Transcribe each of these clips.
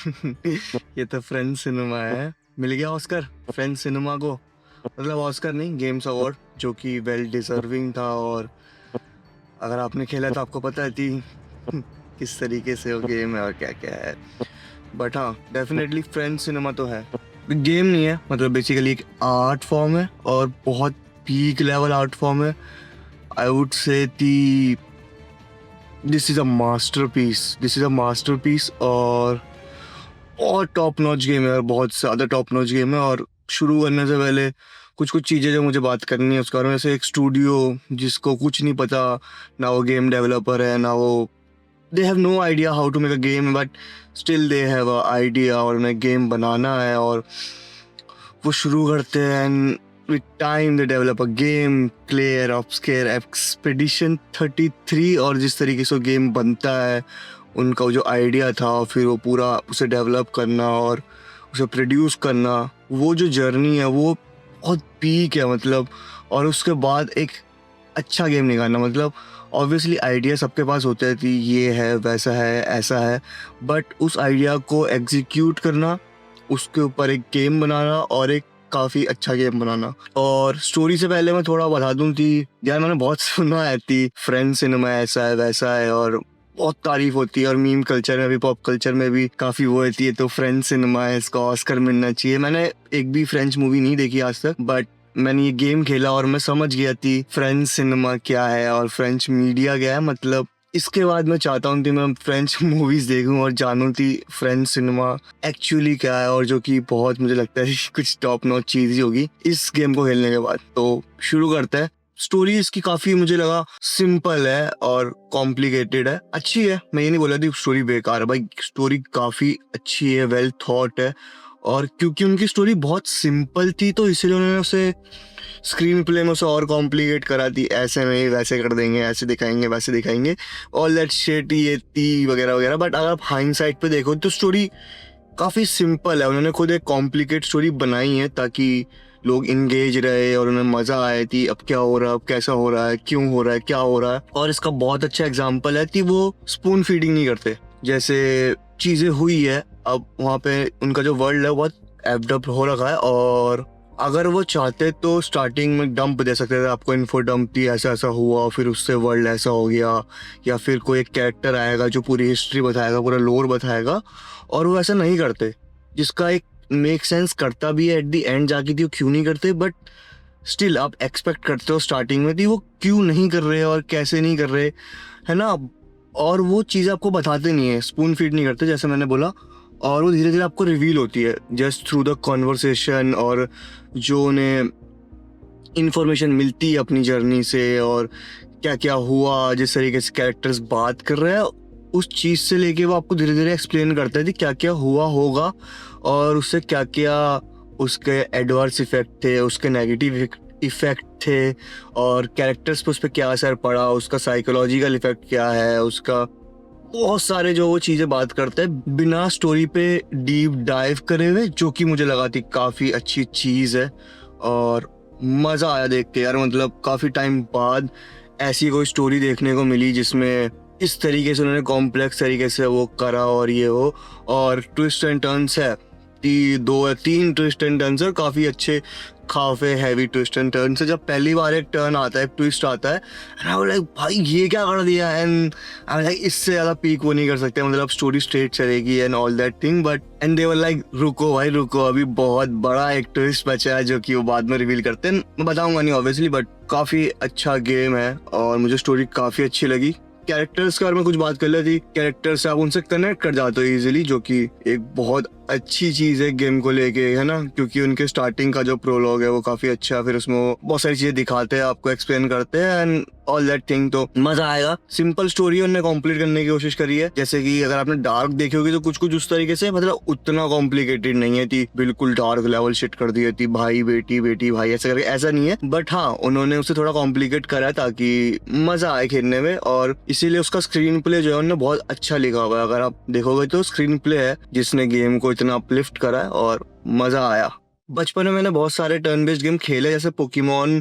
ये तो French cinema है। मिल गया ऑस्कर फ्रेंच सिनेमा को। मतलब ऑस्कर नहीं, गेम्स अवार्ड, जो कि वेल डिजर्विंग था। और अगर आपने खेला तो आपको पता है थी किस तरीके से वो गेम है और क्या क्या है। बट हाँ, डेफिनेटली फ्रेंच सिनेमा तो है। गेम नहीं है, मतलब बेसिकली एक आर्ट फॉर्म है और बहुत पीक लेवल आर्ट फॉर्म है। I would say the this is a masterpiece, this is a masterpiece. और बहुत टॉप नॉच गेम है और बहुत ज़्यादा टॉप नॉच गेम है। और शुरू करने से पहले कुछ कुछ चीज़ें जो मुझे बात करनी है उसके बारे में। जैसे एक स्टूडियो जिसको कुछ नहीं पता, ना वो गेम डेवलपर है ना वो, they have no idea how to make a game, but still they have a idea और उन्हें गेम बनाना है। और वो शुरू करते हैं and with time they develop a game, clear obscure expedition 33। और जिस तरीके से गेम बनता है, उनका जो आइडिया था, फिर वो पूरा उसे डेवलप करना और उसे प्रोड्यूस करना, वो जो जर्नी है वो बहुत पीक है मतलब। और उसके बाद एक अच्छा गेम निकालना, मतलब ऑब्वियसली आइडिया सबके पास होते हैं कि ये है, वैसा है, ऐसा है, बट उस आइडिया को एग्जीक्यूट करना, उसके ऊपर एक गेम बनाना और एक काफ़ी अच्छा गेम बनाना। और स्टोरी से पहले मैं थोड़ा बता दूं कि यार मैंने बहुत सुना है कि फ्रेंच सिनेमा ऐसा है वैसा है और बहुत तारीफ होती है। और मीम कल्चर में भी, पॉप कल्चर में भी काफ़ी वो होती है, तो फ्रेंच सिनेमा है, इसका ऑस्कर मिलना चाहिए। मैंने एक भी फ्रेंच मूवी नहीं देखी आज तक, बट मैंने ये गेम खेला और मैं समझ गया कि फ्रेंच सिनेमा क्या है और फ्रेंच मीडिया क्या है। मतलब इसके बाद मैं चाहता हूँ कि मैं फ्रेंच मूवीज देखूं और जानूं कि फ्रेंच सिनेमा एक्चुअली क्या है, और जो कि बहुत मुझे लगता है कुछ टॉप नॉच चीज ही होगी इस गेम को खेलने के बाद। तो शुरू करते हैं। स्टोरी इसकी काफी मुझे लगा सिंपल है और कॉम्प्लिकेटेड है। अच्छी है, मैं ये नहीं बोला थी स्टोरी बेकार है भाई, स्टोरी काफी अच्छी है, वेल थॉट है। और क्योंकि उनकी स्टोरी बहुत सिंपल थी तो इसीलिए उन्होंने उसे स्क्रीन प्ले में उसे और कॉम्प्लिकेट करा दी, ऐसे में वैसे कर देंगे, ऐसे दिखाएंगे, वैसे दिखाएंगे, ऑल दैट शिट, ये ती वगैरह वगैरह। बट अगर आप हाइंडसाइट पे देखो तो स्टोरी काफ़ी सिंपल है। उन्होंने खुद एक कॉम्प्लिकेट स्टोरी बनाई है ताकि लोग इंगेज रहे और उन्हें मज़ा आए कि अब क्या हो रहा है, अब कैसा हो रहा है, क्यों हो रहा है, क्या हो रहा है। और इसका बहुत अच्छा एग्जाम्पल है कि वो स्पून फीडिंग नहीं करते। जैसे चीज़ें हुई है, अब वहाँ पे उनका जो वर्ल्ड है बहुत एप्ड अप हो रखा है। और अगर वो चाहते तो स्टार्टिंग में डंप दे सकते थे आपको, इन्फो डंप थी, ऐसा ऐसा हुआ, फिर उससे वर्ल्ड ऐसा हो गया। या फिर कोई एक कैरेक्टर आएगा जो पूरी हिस्ट्री बताएगा, पूरा लोर बताएगा, और वो ऐसा नहीं करते। जिसका एक मेक सेंस करता भी है एट दी एंड जाके थी, वो क्यों नहीं करते, बट स्टिल आप एक्सपेक्ट करते हो स्टार्टिंग में थी वो क्यों नहीं कर रहे और कैसे नहीं कर रहे, है ना। और वो चीज़ें आपको बताते नहीं है, स्पून फीड नहीं करते जैसे मैंने बोला। और वो धीरे धीरे आपको रिवील होती है जस्ट थ्रू द कॉन्वर्सेशन, और जो उन्हें इंफॉर्मेशन मिलती है अपनी जर्नी से, और क्या क्या हुआ, जिस तरीके से कैरेक्टर्स बात कर रहे हैं, उस चीज़ से लेके वो आपको धीरे धीरे एक्सप्लेन करता है कि क्या क्या हुआ होगा और उससे क्या क्या उसके एडवर्स इफेक्ट थे, उसके नेगेटिव इफेक्ट थे, और कैरेक्टर्स पे उस पर क्या असर पड़ा, उसका साइकोलॉजिकल इफेक्ट क्या है, उसका बहुत सारे जो वो चीज़ें बात करते हैं बिना स्टोरी पे डीप डाइव करे हुए, जो कि मुझे लगा थी काफ़ी अच्छी चीज़ है। और मज़ा आया देख के यार, मतलब काफ़ी टाइम बाद ऐसी कोई स्टोरी देखने को मिली जिसमें इस तरीके से उन्होंने कॉम्प्लेक्स तरीके से वो करा और ये हो। और ट्विस्ट एंड टर्न्स है, दो या तीन ट्विस्ट एंड टर्न्स है, काफ़ी अच्छे काफी हैवी ट्विस्ट एंड टर्न से। जब पहली बार एक टर्न आता है, एक ट्विस्ट आता है, एंड आई वाज लाइक भाई ये क्या कर दिया, एंड आई वाज लाइक इससे ज्यादा पीक वो नहीं कर सकते, मतलब स्टोरी स्ट्रेट चलेगी and all that thing. But and they were like रुको भाई रुको, अभी बहुत बड़ा एक ट्विस्ट बचा है जो कि वो बाद में रिवील करते हैं, मैं बताऊंगा नहीं ऑब्वियसली। बट काफी अच्छा गेम है और मुझे स्टोरी काफी अच्छी लगी। कैरेक्टर्स के बारे में कुछ बात कर लेती, कैरेक्टर्स से आप उनसे कनेक्ट कर जाते हो इजीली, जो कि एक बहुत अच्छी चीज है गेम को लेके, है ना। क्योंकि उनके स्टार्टिंग का जो प्रोलॉग है वो काफी अच्छा है, फिर उसमें वो बहुत सारी चीजें दिखाते हैं, आपको एक्सप्लेन करते हैं एंड ऑल दैट थिंग, तो मजा आएगा। सिंपल स्टोरी उन्होंने कंप्लीट करने की कोशिश करी है। जैसे कि अगर आपने डार्क देखी होगी तो कुछ कुछ उस तरीके से, मतलब उतना कॉम्प्लिकेटेड नहीं है थी, बिल्कुल डार्क लेवल शिट कर दी थी, भाई बेटी बेटी भाई ऐसा करके, ऐसा नहीं है। बट हाँ, उन्होंने उसे थोड़ा कॉम्प्लिकेट करा ताकि मजा आए खेलने में, और इसीलिए उसका स्क्रीन प्ले जो है उन्होंने बहुत अच्छा लिखा हुआ है। अगर आप देखोगे तो स्क्रीन प्ले है जिसने गेम को इतना अपलिफ्ट करा है और मजा आया। बचपन में मैंने बहुत सारे टर्न बेस्ड गेम खेले, जैसे पोकेमॉन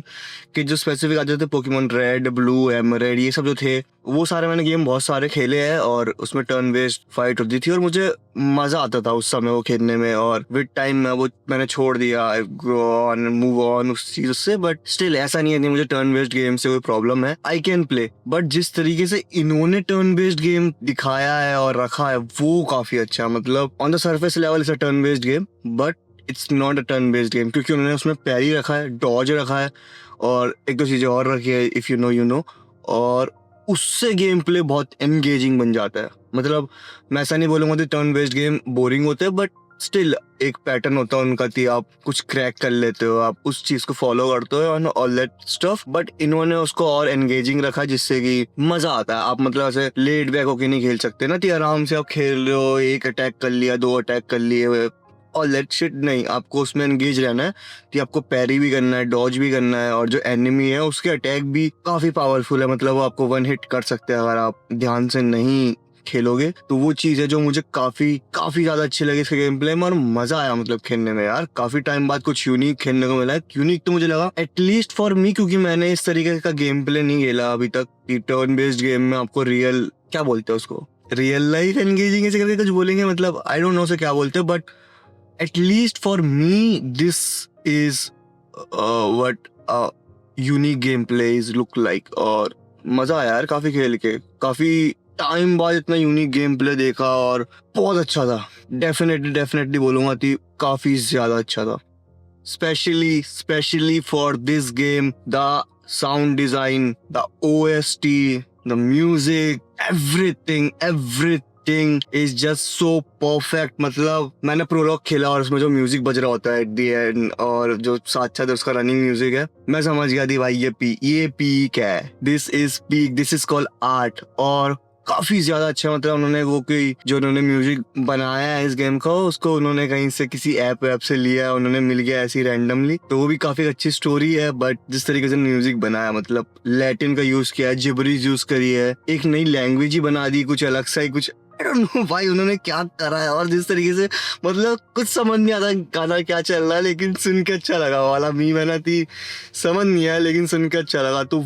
के जो स्पेसिफिक आते थे, पोकेमॉन रेड, ब्लू, एमरेड, ये सब जो थे वो सारे मैंने गेम बहुत सारे खेले हैं, और उसमें टर्न बेस्ड फाइट होती थी और मुझे मजा आता था उस समय वो खेलने में। और विद टाइम में वो मैंने छोड़ दिया, ग्रो ऑन मूव ऑन उस चीज से। बट स्टिल ऐसा नहीं है कि मुझे टर्न बेस्ड गेम से कोई प्रॉब्लम है, आई कैन प्ले। बट जिस तरीके से इन्होंने टर्न बेस्ड गेम दिखाया है और रखा है वो काफी अच्छा है। मतलब on the surface level is a turn based game, but it's not a turn based game, क्योंकि उन्होंने उसमें पैरी रखा है, डॉज रखा है, और एक दो चीजें और रखी है, इफ यू नो। और उससे गेम प्ले बहुत एंगेजिंग बन जाता है। मतलब मैं ऐसा नहीं बोलूंगा कि टर्न बेस्ड गेम बोरिंग होते हैं, बट स्टिल एक पैटर्न होता है उनका कि आप कुछ क्रैक कर लेते हो, आप उस चीज को फॉलो करते हो and all that stuff. But इन्होंने उसको और एंगेजिंग रखा जिससे कि मजा आता है। आप मतलब ऐसे लेट बैक होके नहीं खेल सकते ना कि आराम से आप खेल रहे हो, एक अटैक कर लिया, दो अटैक कर लिए और लेट शिट, नहीं, आपको उसमें एंगेज रहना है कि आपको पैरी भी करना है, डॉज भी करना है, और जो एनिमी है उसके अटैक भी काफी पावरफुल है। मतलब वो आपको वन हिट कर सकते हैं अगर आप ध्यान से नहीं खेलोगे। तो वो चीज है जो मुझे काफी काफी ज्यादा अच्छी लगी इसके गेम प्ले में, और मजा आया मतलब खेलने में। यार काफी टाइम बाद कुछ यूनिक खेलने को मिला है। यूनिक तो मुझे लगा एटलीस्ट फॉर मी, क्योंकि मैंने इस तरीके का गेम प्ले नहीं खेला अभी तक। टर्न बेस्ड गेम में आपको रियल, क्या बोलते हैं उसको, रियल लाइफ एंगेजिंग ऐसे करके कुछ बोलेंगे, मतलब आई डोंट नो से क्या बोलते हैं, but at least for me this is what unique gameplays look like। और मजा आया यार काफी खेल के, काफी टाइम बाद इतना यूनिक गेम प्ले देखा और बहुत अच्छा था। डेफिनेटली बोलूंगा कि काफी ज्यादा अच्छा था। Specially for this game, the sound design, the OST, the music, everything is just so perfect। मतलब मैंने प्रोलॉग खेला और उसमें जो म्यूजिक बज रहा होता है एट दी एंड, और जो साथ साथ उसका रनिंग म्यूजिक है, मैं समझ गया थी भाई ये पीक है। This is peak, this is called art. और काफी ज्यादा अच्छा, मतलब उन्होंने वो कोई जो उन्होंने म्यूजिक बनाया है इस गेम का, उसको उन्होंने कहीं से किसी ऐप से लिया, उन्होंने मिल गया ऐसी रैंडमली। तो वो भी काफी अच्छी स्टोरी है। बट जिस तरीके से म्यूजिक बनाया, मतलब लैटिन का यूज किया है, जिब्रिश यूज करी है, एक नई लैंग्वेज ही बना दी, कुछ अलग सा ही कुछ, आई डोंट नो भाई उन्होंने क्या करा है। और जिस तरीके से, मतलब कुछ समझ नहीं आता गाना क्या चल रहा है, लेकिन सुन के अच्छा लगा। वाला मी मैंने थी समझ नहीं आया, लेकिन सुन के अच्छा लगा। तो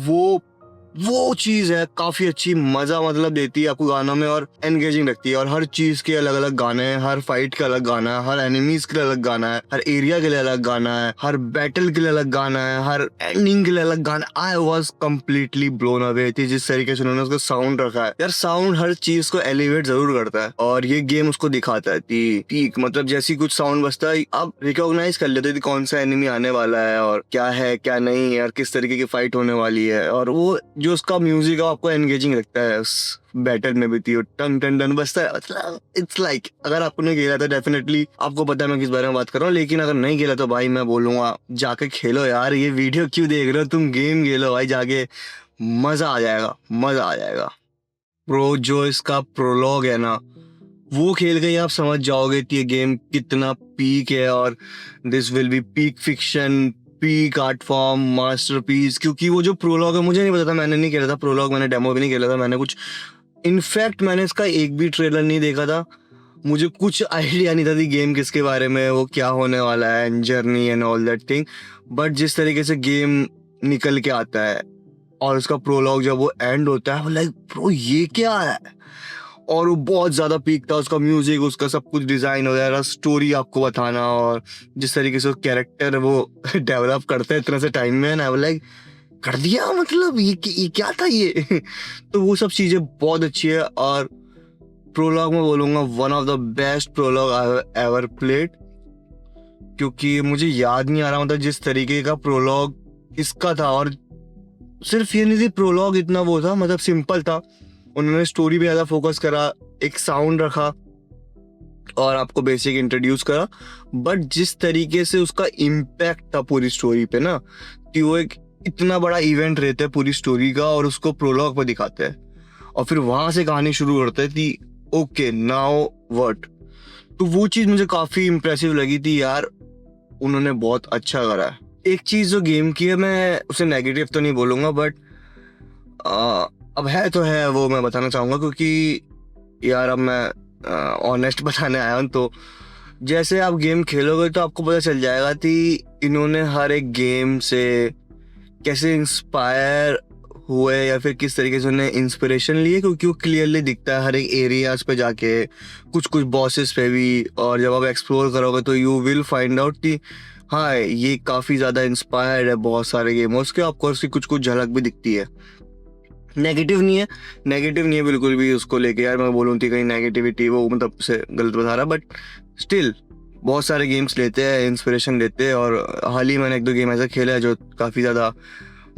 वो चीज है काफी अच्छी, मजा मतलब देती है आपको गानों में और एंगेजिंग रखती है। और हर चीज के अलग अलग गाने हैं, हर फाइट का अलग गाना है, हर एनिमीज के लिए अलग गाना है, हर एरिया के लिए अलग गाना है, हर बैटल के लिए अलग गाना है, हर एंडिंग के लिए अलग गाना। I was completely blown away थी जिस तरीके से उन्होंने उसका साउंड रखा है। यार साउंड हर चीज को एलिवेट जरूर करता है, और ये गेम उसको दिखाता है पीक। मतलब जैसी कुछ साउंड बजता है, आप रिकॉग्नाइज कर लेते थे कौन सा एनिमी आने वाला है और क्या है क्या नहीं है और किस तरीके की फाइट होने वाली है। और वो जो उसका म्यूजिक है आपको एंगेजिंग रखता है। उस बैटल में भी थी टन टन टन बजता है। मतलब इट्स लाइक, अगर आपने खेला तो डेफिनेटली आपको पता है मैं किस बारे में बात कर रहा हूँ, लेकिन अगर नहीं खेला तो भाई मैं बोलूंगा जाके खेलो यार। ये वीडियो क्यों देख रहे हो, तुम गेम खेलो भाई जाके, मजा आ जाएगा। प्रो जो इसका प्रोलॉग है ना, वो खेल के ही आप समझ जाओगे कि ये गेम कितना पीक है। और this will be peak fiction, peak art form, masterpiece. क्योंकि वो जो प्रोलॉग है, मुझे नहीं पता था, मैंने नहीं खेला था प्रोलॉग, मैंने डेमो भी नहीं खेला था, मैंने कुछ, इनफैक्ट मैंने इसका एक भी ट्रेलर नहीं देखा था। मुझे कुछ आइडिया नहीं था कि गेम किसके बारे में, वो क्या होने वाला है, and journey and all that thing. But जिस तरीके से गेम निकल के आता है और उसका प्रोलॉग जब वो एंड होता है, लाइक ब्रो ये क्या है। और वो बहुत ज्यादा पीक था, उसका म्यूजिक, उसका सब कुछ डिजाइन वगैरह, स्टोरी आपको बताना, और जिस तरीके से कैरेक्टर वो डेवलप करते हैं इतने से टाइम में, ना लाइक कर दिया, मतलब ये क्या था ये। तो वो सब चीजें बहुत अच्छी है। और प्रोलॉग में बोलूंगा one of the best prologue I have ever played, क्योंकि मुझे याद नहीं आ रहा मतलब जिस तरीके का प्रोलॉग इसका था। और सिर्फ ये नहीं थी प्रोलॉग इतना वो था, मतलब सिंपल था, उन्होंने स्टोरी पे ज्यादा फोकस करा, एक साउंड रखा और आपको बेसिक इंट्रोड्यूस करा। बट जिस तरीके से उसका इम्पैक्ट था पूरी स्टोरी पे ना, कि वो एक इतना बड़ा इवेंट रहता है पूरी स्टोरी का, और उसको प्रोलॉग पे दिखाते हैं और फिर वहां से कहानी शुरू करते हैं कि ओके नाउ व्हाट। तो वो चीज मुझे काफी इम्प्रेसिव लगी थी यार, उन्होंने बहुत अच्छा करा है। एक चीज जो गेम की है, मैं उसे नेगेटिव तो नहीं बोलूंगा, बट अब है तो है, वो मैं बताना चाहूंगा, क्योंकि यार अब मैं ऑनेस्ट बताने आया हूँ। तो जैसे आप गेम खेलोगे तो आपको पता चल जाएगा कि इन्होंने हर एक गेम से कैसे इंस्पायर हुए या फिर किस तरीके से उन्हें इंस्पिरेशन लिए, क्योंकि वो क्लियरली दिखता है हर एक एरियाज पे जाके, कुछ कुछ बॉसेस पे भी। और जब आप एक्सप्लोर करोगे तो यू विल फाइंड आउट कि हाँ ये काफ़ी ज़्यादा इंस्पायर्ड है बहुत सारे गेमर्स के। आपको उसकी कुछ कुछ झलक भी दिखती है। नेगेटिव नहीं है, नेगेटिव नहीं है बिल्कुल भी उसको लेके यार मैं बोलूँ थी कहीं नेगेटिविटी वो मतलब से गलत बता रहा, बट स्टिल बहुत सारे गेम्स लेते हैं, इंस्पिरेशन लेते हैं। और हाल ही मैंने एक दो गेम ऐसा खेला है जो काफ़ी ज़्यादा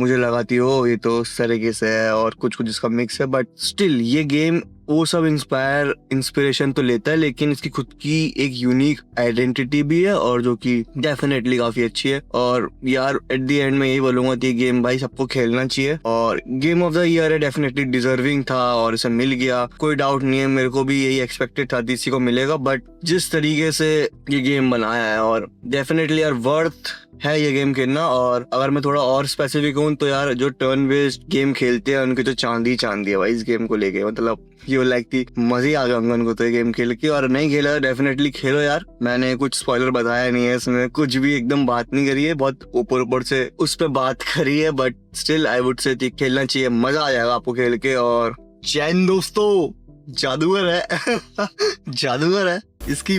मुझे लगाती हो ये तो उस तरीके से है और कुछ कुछ इसका मिक्स है, बट स्टिल ये गेम वो सब इंस्पिरेशन तो लेता है, लेकिन इसकी खुद की एक यूनिक आइडेंटिटी भी है और जो कि डेफिनेटली काफी अच्छी है। और यार एट द एंड में यही बोलूंगा कि गेम भाई सबको खेलना चाहिए और गेम ऑफ द ईयर है, डेफिनेटली डिजर्विंग था और इसे मिल गया, कोई डाउट नहीं है। मेरे को भी यही एक्सपेक्टेड था इसी को मिलेगा, बट जिस तरीके से ये गेम बनाया है और डेफिनेटली यार वर्थ है ये गेम खेलना। और अगर मैं थोड़ा और स्पेसिफिक हूँ तो यार जो टर्न बेस्ड गेम खेलते हैं उनकी तो चांदी चांदी है भाई इस गेम को लेके, मतलब ये लाइक थी मजे ही आ गए होंगे उनको तो ये गेम खेल के। और नहीं खेला डेफिनेटली खेलो यार, मैंने कुछ स्पॉइलर बताया नहीं है इसमें, कुछ भी एकदम बात नहीं करी है, बहुत ऊपर ऊपर से उस पर बात करी है, but still I would say खेलना चाहिए, मजा आ जाएगा आपको खेल के। और चैन दोस्तों जादूगर है जादूगर है इसकी